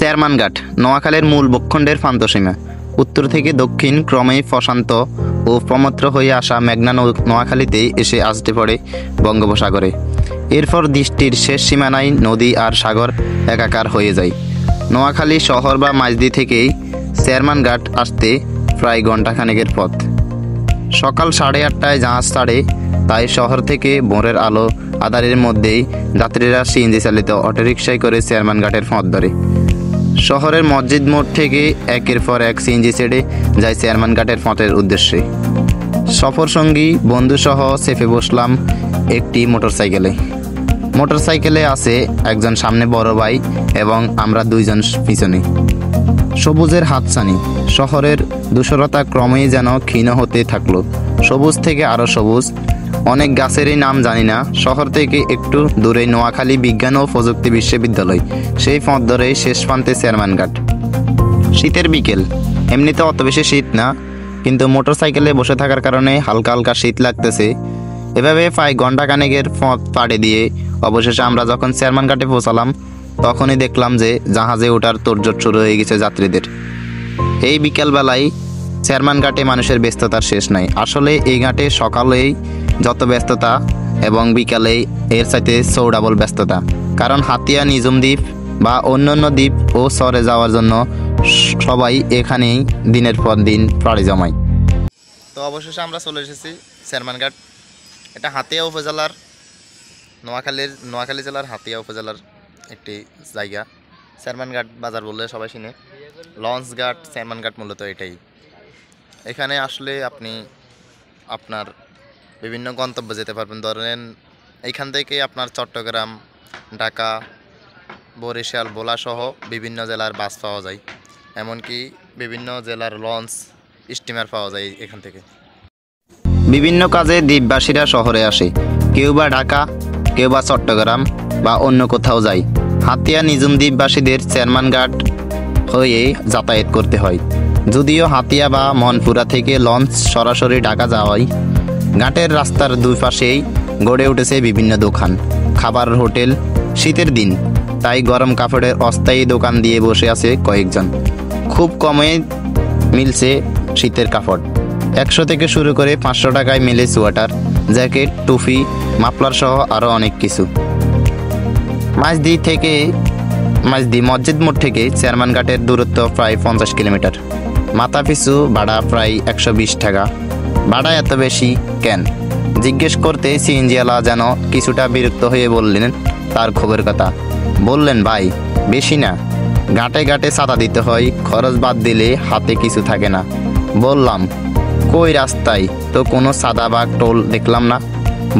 Chairman ঘাট নোয়াখালীর মূল ভূখণ্ডের প্রান্তসীমা। উত্তর থেকে দক্ষিণ ক্রমেই প্রশান্ত ও প্রমত্র হয়ে আসা মেঘনা নোয়াখালীতেই এসে আসতে পড়ে বঙ্গোপসাগরে। এরপর দৃষ্টির শেষ সীমানায় নদী আর সাগর একাকার হয়ে যায়। নোয়াখালী শহর বা মাঝদি থেকেই চেয়ারম্যান ঘাট আসতে প্রায় ঘণ্টাখানেকের পথ। সকাল 8:30টায় জাহাজ ছাড়ে, তাই শহর থেকে ভোরের আলো আঁধারের মধ্যেই যাত্রীরা সিএনজি চালিত অটোরিকশায় করে চেয়ারম্যান ঘাটের পথ ধরে। শহরের মসজিদ মোড় থেকে একের পর এক সিএনজি ছেড়ে যায় চেয়ারম্যান ঘাটের পথের উদ্দেশ্যে। সফরসঙ্গী বন্ধুসহ চেপে বসলাম একটি মোটরসাইকেলে আছে একজন সামনে বড় ভাই এবং আমরা দুইজন পিছনে। সবুজের হাতছানি। শহরের ধূসরতা ক্রমেই যেন ক্ষীণ হতে থাকলো, সবুজ থেকে আরও সবুজ। অনেক গাছেরই নাম জানি না। শহর থেকে একটু দূরে নোয়াখালী বিজ্ঞান ও প্রযুক্তি বিশ্ববিদ্যালয়, সেই পথ ধরেই শেষ প্রান্তে চেয়ারম্যান ঘাট। শীতের বিকেল, এমনিতে অত বেশি শীত না, কিন্তু মোটরসাইকেলে বসে থাকার কারণে হালকা হালকা শীত লাগতেছে। এভাবে প্রায় ঘণ্টাখানেকের পথ পাড়ি দিয়ে অবশেষে আমরা যখন চেয়ারম্যান ঘাটে পৌঁছালাম, তখনই দেখলাম যে জাহাজে ওঠার তোড়জোড় শুরু হয়ে গেছে যাত্রীদের। এই বিকেলবেলায় চেয়ারম্যান ঘাটে মানুষের ব্যস্ততার শেষ নাই। আসলে এই ঘাটে সকালেই যত ব্যস্ততা এবং বিকালেই এর চাইতে চৌডাবল ব্যস্ততা, কারণ হাতিয়া, নিজুম দ্বীপ বা অন্যান্য দ্বীপ ও শহরে যাওয়ার জন্য সবাই এখানেই দিনের পর দিন পাড়ি জমায়। তো অবশেষে আমরা চলে এসেছি চেয়ারম্যান ঘাট। এটা হাতিয়া উপজেলার নোয়াখালী জেলার হাতিয়া উপজেলার একটি জায়গা। চেয়ারম্যান ঘাট বাজার বললে সবাই চিনে। লঞ্চ ঘাট, চেয়ারম্যান ঘাট মূলত এটাই। এখানে আসলে আপনি আপনার বিভিন্ন গন্তব্যে যেতে পারবেন। ধরেন এইখান থেকে আপনার চট্টগ্রাম, ঢাকা, বরিশাল, ভোলা সহ বিভিন্ন জেলার বাস পাওয়া যায়, এমনকি বিভিন্ন জেলার লঞ্চ, স্টিমার পাওয়া যায় এখান থেকে। বিভিন্ন কাজে দ্বীপবাসীরা শহরে আসে, কেউ বা ঢাকা, কেউ বা চট্টগ্রাম বা অন্য কোথাও যায়। হাতিয়া নিজুম দ্বীপবাসীদের চেয়ারম্যান ঘাট হয়ে যাতায়াত করতে হয়। যদিও হাতিয়া বা মনপুরা থেকে লঞ্চ সরাসরি ঢাকা যাওয়ায়, ঘাটের রাস্তার দুই পাশেই গড়ে উঠেছে বিভিন্ন দোকান, খাবার, হোটেল। শীতের দিন, তাই গরম কাপড়ের অস্থায়ী দোকান দিয়ে বসে আছে কয়েকজন। খুব কমে মিলছে শীতের কাপড়। 100 থেকে শুরু করে 500 টাকায় মেলে সোয়েটার, জ্যাকেট, টুপি, মাফলার সহ আরও অনেক কিছু। মাঝদি মসজিদ মোড় থেকে চেয়ারম্যান ঘাটের দূরত্ব প্রায় 50 কিলোমিটার। মাথা পিছু ভাড়া প্রায় 120 টাকা। ভাড়া এত বেশি কেন জিজ্ঞেস করতে সিএনজিওয়ালা যেন কিছুটা বিরক্ত হয়ে বললেন তার খবরের কথা। বললেন, ভাই বেশি না, ঘাটে ঘাটে চাঁদা দিতে হয়, খরচ বাদ দিলে হাতে কিছু থাকে না। বললাম, কই রাস্তায় তো কোনো চাঁদা বা টোল দেখলাম না।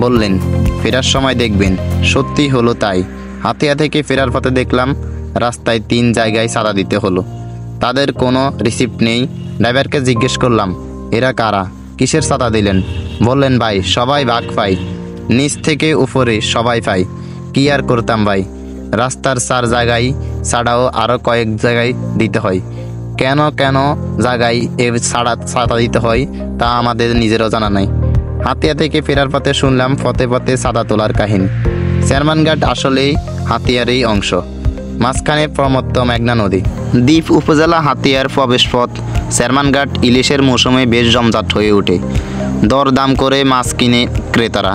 বললেন, ফেরার সময় দেখবেন। সত্যি হলো তাই। হাতিয়া থেকে ফেরার পথে দেখলাম রাস্তায় 3 জায়গায় চাঁদা দিতে হলো। তাদের কোনো রিসিপ্ট নেই। ড্রাইভারকে জিজ্ঞেস করলাম, এরা কারা, কিসের চাঁদা দিলেন? বললেন, ভাই সবাই ভাগ পাই, নিচ থেকে উপরে সবাই পাই। কি আর করতাম ভাই, রাস্তার 4 জায়গায় ছাড়াও আরও কয়েক জায়গায় দিতে হয়। কেন জায়গায় এ চাঁদা দিতে হয় তা আমাদের নিজেরও জানা নাই। হাতিয়া থেকে ফেরার পথে শুনলাম পথে পথে চাঁদা তোলার কাহিনী। চেয়ারম্যান ঘাট আসলেই হাতিয়ারই অংশ। মাঝখানে প্রমত্ত মেঘনা নদী। দ্বীপ উপজেলা হাতিয়ার প্রবেশপথ। চেয়ারম্যান ঘাট ইলিশের মৌসুমে বেশ জমজমাট হয়ে ওঠে। দরদাম করে মাছ কিনে ক্রেতারা।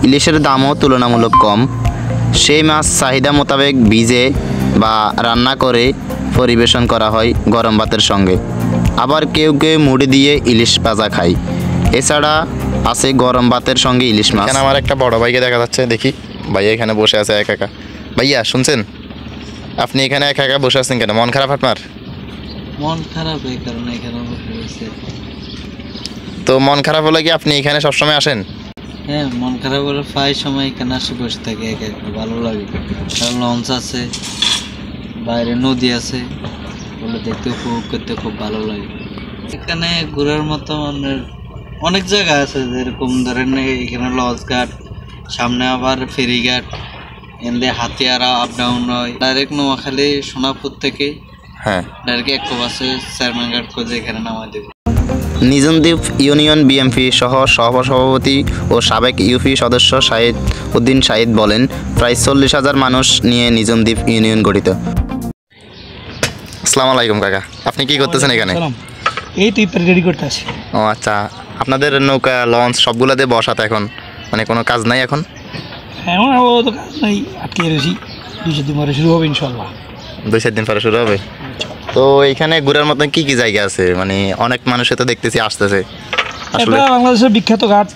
ইলিশের দামও তুলনামূলক কম। সেই মাছ চাহিদা মোতাবেক ভিজে বা রান্না করে পরিবেশন করা হয় গরম ভাতের সঙ্গে। আবার কেউ কেউ মুড়ি দিয়ে ইলিশ ভাজা খায়। এছাড়া আছে গরম ভাতের সঙ্গে ইলিশ মাছ। এখানে আমার একটা বড় ভাইকে দেখা যাচ্ছে, দেখি ভাইয়া এখানে বসে আছে একা একা। ভাইয়া শুনছেন, আপনি এখানে একা একা বসে আছেন কেন? মন খারাপ আপনার? মন খারাপ এই কারণে এখানে বসে আছি। তো মন খারাপ হলে কি আপনি এখানে সবসময় আসেন? হ্যাঁ, মন খারাপ হলে প্রায় সময় এখানে আসে বসে থাকি একা একা, ভালো লাগে। কারণ লঞ্চ আছে, বাইরে নদী আছে, বলে দেখতে উপভোগ করতে খুব ভালো লাগে। এখানে ঘোরার মতো অনেক জায়গা আছে, যেরকম ধরেন এখানে লঞ্চ ঘাট, সামনে আবার ফেরিঘাট, এনে হাতিয়ারা আপ ডাউন হয় ডাইরেক্ট নোয়াখালী সোনাপুর থেকে। হ্যাঁ, ডাইরেক্ট একো বাসে চেয়ারম্যান ঘাট করে এখানে নামাই দেবে। নিজুম দ্বীপ ইউনিয়ন বিএমপি সহ সহসভাপতি ও সাবেক ইউপি সদস্য শাহিদ উদ্দিন শাহিদ বলেন, প্রায় 40,000 মানুষ নিয়ে নিজুম দ্বীপ ইউনিয়ন গঠিত। আসসালামু আলাইকুম কাকা, আপনি কি করতেছেন এখানে? সালাম। এই তো ইফতার রেডি করতে আছি। ও আচ্ছা, আপনাদের নৌকা লঞ্চ সবগুলোতে বসাতে এখন মানে কোনো কাজ নাই এখন? এখন তো কাজ নাই, আটকে রয়েছি। 2-4 দিন পরে শুরু হবে ইনশাল্লাহ। 2-4 দিন পরে শুরু হবে। তো এইখানে ঘোরার মতন কি কি জায়গা আছে? মানে অনেক মানুষে তো দেখতেছি আসতেছে আসলে। এটা বাংলাদেশের বিখ্যাত ঘাট,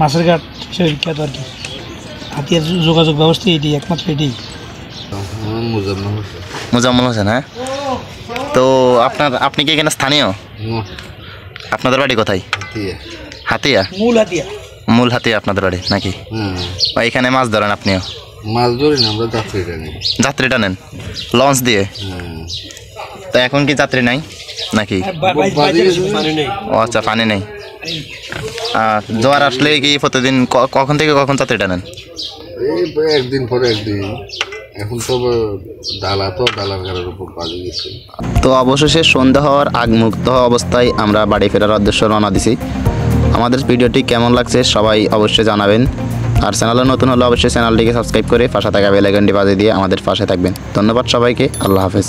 মাছের ঘাট হিসেবে বিখ্যাত আর কি। হাতিয়ার যোগাযোগ ব্যবস্থা এটি, একমাত্র এটি। মুজাম্মল হোসেন, হ্যাঁ। তো আপনি কি এখানে স্থানীয়? আপনাদের বাড়ি কোথায়? হাতিয়া। মূল হাতিয়া। মূল হাতিয়া আপনাদের বাড়ি নাকি? ও, এখানে মাছ ধরেন আপনিও? মাছ ধরি না, আমরা যাত্রী টানি। যাত্রী টানেন লঞ্চ দিয়ে? তো এখন কি যাত্রী নাই নাকি? ও আচ্ছা, পানি নেই। জোয়ার আসলে কি প্রতিদিন কখন থেকে কখন যাত্রী টানেন? এই একদিন পরে একদিন। এখন তো ডালার ঘরের উপর বাজে গেছে। তো অবশেষে সন্ধ্যা হওয়ার আগ মুক্ত অবস্থায় আমরা বাড়ি ফেরার উদ্দেশ্যে রওনা দিছি। আমাদের ভিডিওটি কেমন লাগছে সবাই অবশ্যই জানাবেন। আর চ্যানেলে নতুন হলে অবশ্যই চ্যানেলটিকে সাবস্ক্রাইব করে পাশে থাকা বেল আইকনটি বাজিয়ে দিয়ে আমাদের পাশে থাকবেন। ধন্যবাদ সবাইকে, আল্লাহ হাফেজ।